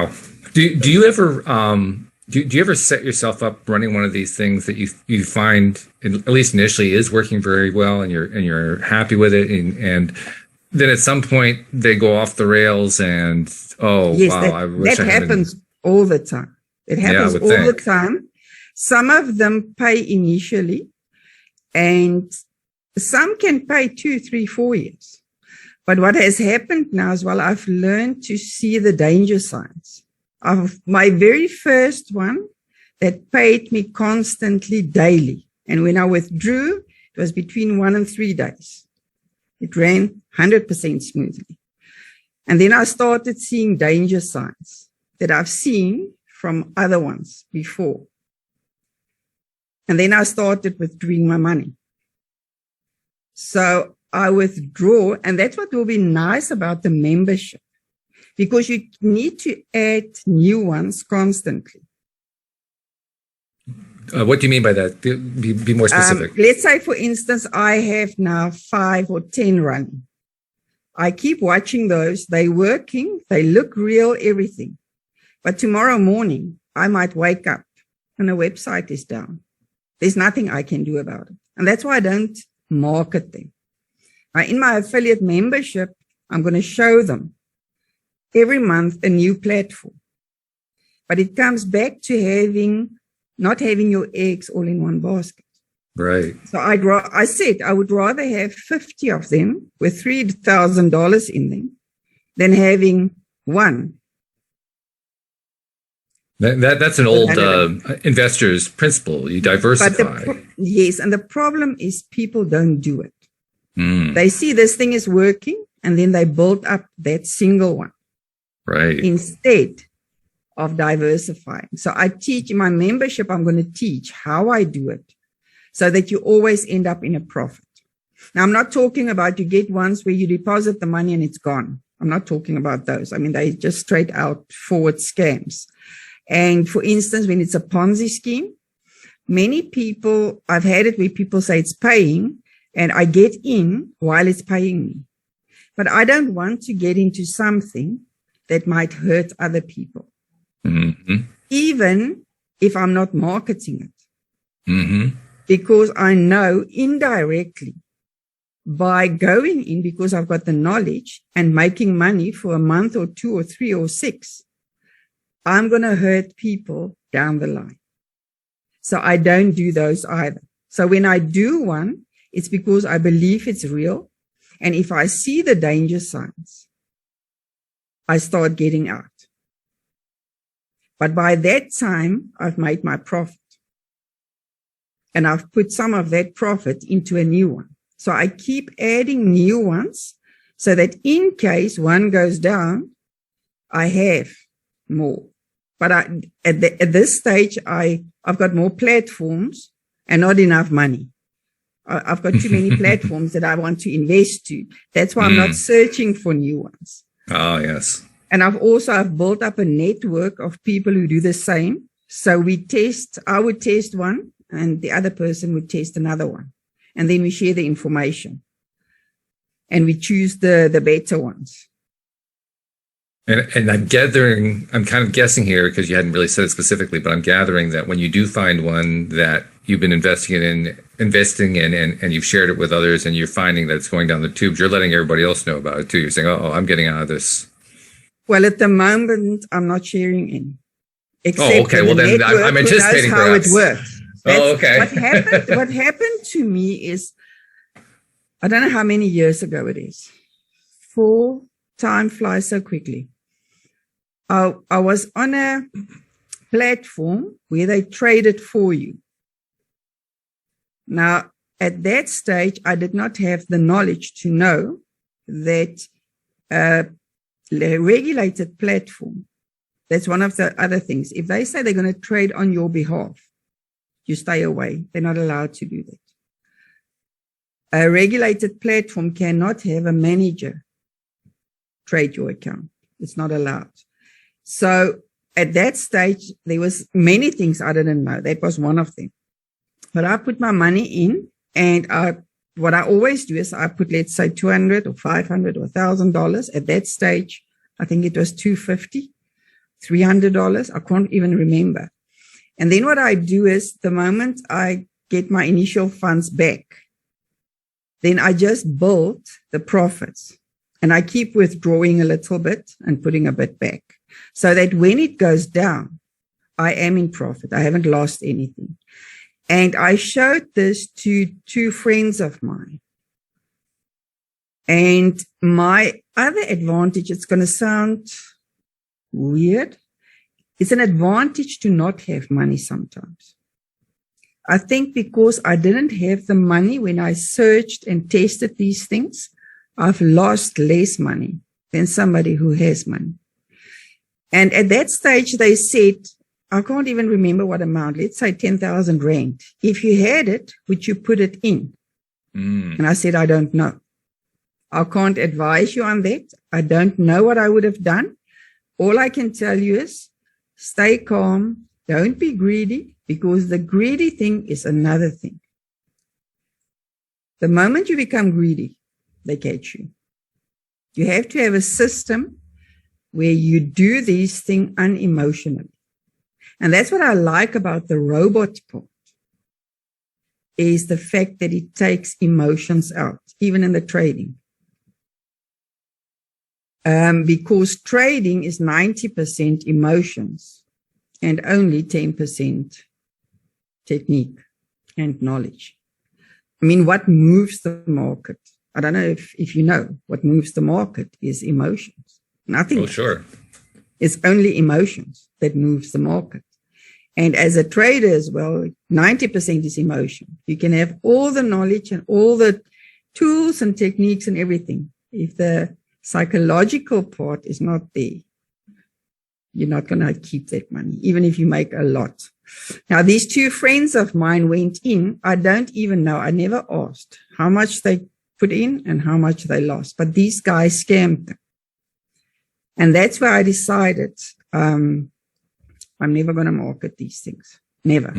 Wow. Do you ever do you ever set yourself up running one of these things that you find at least initially is working very well and you're happy with it and then at some point they go off the rails and oh yes, wow, I wish that I happens all the time. It happens all the time. Some of them pay initially and some can pay 2, 3, 4 years. But what has happened now is, well, I've learned to see the danger signs. Of my very first one that paid me constantly daily. And when I withdrew, it was between 1 and 3 days. It ran 100% smoothly. And then I started seeing danger signs that I've seen from other ones before. And then I started withdrawing my money. So I withdraw, and that's what will be nice about the membership, because you need to add new ones constantly. What do you mean by that? Be more specific. Let's say, for instance, I have now 5 or 10 running. I keep watching those. They're working. They look real, everything. But tomorrow morning, I might wake up and the website is down. There's nothing I can do about it. And that's why I don't market them. Now, in my affiliate membership, I'm going to show them every month a new platform. But it comes back to not having your eggs all in one basket. Right. So I said I would rather have 50 of them with $3,000 in them than having one. That's an old investor's principle. You diversify. Yes, and the problem is people don't do it. Mm. They see this thing is working, and then they build up that single one. Right. Instead of diversifying. So I teach in my membership, I'm going to teach how I do it so that you always end up in a profit. Now, I'm not talking about you get ones where you deposit the money and it's gone. I'm not talking about those. I mean, they just straight out forward scams. And for instance, when it's a Ponzi scheme, many people, I've had it where people say it's paying and I get in while it's paying me. But I don't want to get into something that might hurt other people. Mm-hmm. Even if I'm not marketing it. Mm-hmm. Because I know indirectly by going in, because I've got the knowledge and making money for a month or 2 or 3 or 6, I'm going to hurt people down the line. So I don't do those either. So when I do one, it's because I believe it's real. And if I see the danger signs, I start getting out. But by that time, I've made my profit. And I've put some of that profit into a new one. So I keep adding new ones so that in case one goes down, I have more. But at this stage, I've got more platforms and not enough money. I've got too many platforms that I want to invest to. That's why I'm not searching for new ones. Oh, yes. And I've built up a network of people who do the same. So I would test one and the other person would test another one. And then we share the information and we choose the better ones. And I'm kind of guessing here because you hadn't really said it specifically, but I'm gathering that when you do find one that you've been investing in and you've shared it with others and you're finding that it's going down the tubes, you're letting everybody else know about it too. You're saying, oh, I'm getting out of this. Well, at the moment, I'm not sharing any. Oh, okay. Well, then I'm anticipating how it works. Oh, okay. What happened to me is, I don't know how many years ago it is. Time flies so quickly. I was on a platform where they traded for you. Now, at that stage, I did not have the knowledge to know that a regulated platform, that's one of the other things. If they say they're going to trade on your behalf, you stay away. They're not allowed to do that. A regulated platform cannot have a manager trade your account. It's not allowed. So at that stage, there was many things I didn't know. That was one of them. But I put my money in, and what I always do is I put, let's say, $200 or $500 or $1,000. At that stage, I think it was $250. $300. I can't even remember. And then what I do is the moment I get my initial funds back, then I just build the profits and I keep withdrawing a little bit and putting a bit back so that when it goes down, I am in profit. I haven't lost anything. And I showed this to 2 friends of mine. And my other advantage, it's going to sound weird, it's an advantage to not have money sometimes. I think because I didn't have the money when I searched and tested these things, I've lost less money than somebody who has money. And at that stage, they said, I can't even remember what amount, let's say 10,000 Rand. If you had it, would you put it in? And I said, I don't know. I can't advise you on that. I don't know what I would have done. All I can tell you is stay calm. Don't be greedy, because the greedy thing is another thing. The moment you become greedy, they catch you. You have to have a system where you do these things unemotionally. And that's what I like about the robot part, is the fact that it takes emotions out, even in the trading. Because trading is 90% emotions and only 10% technique and knowledge. I mean, what moves the market? I don't know if you know, what moves the market is emotions. Nothing. Oh, sure. It's only emotions that moves the market. And as a trader as well, 90% is emotion. You can have all the knowledge and all the tools and techniques and everything. If the psychological part is not there, you're not going to keep that money, even if you make a lot. Now, these 2 friends of mine went in. I don't even know. I never asked how much they put in and how much they lost. But these guys scammed them. And that's where I decided I'm never going to market these things. Never.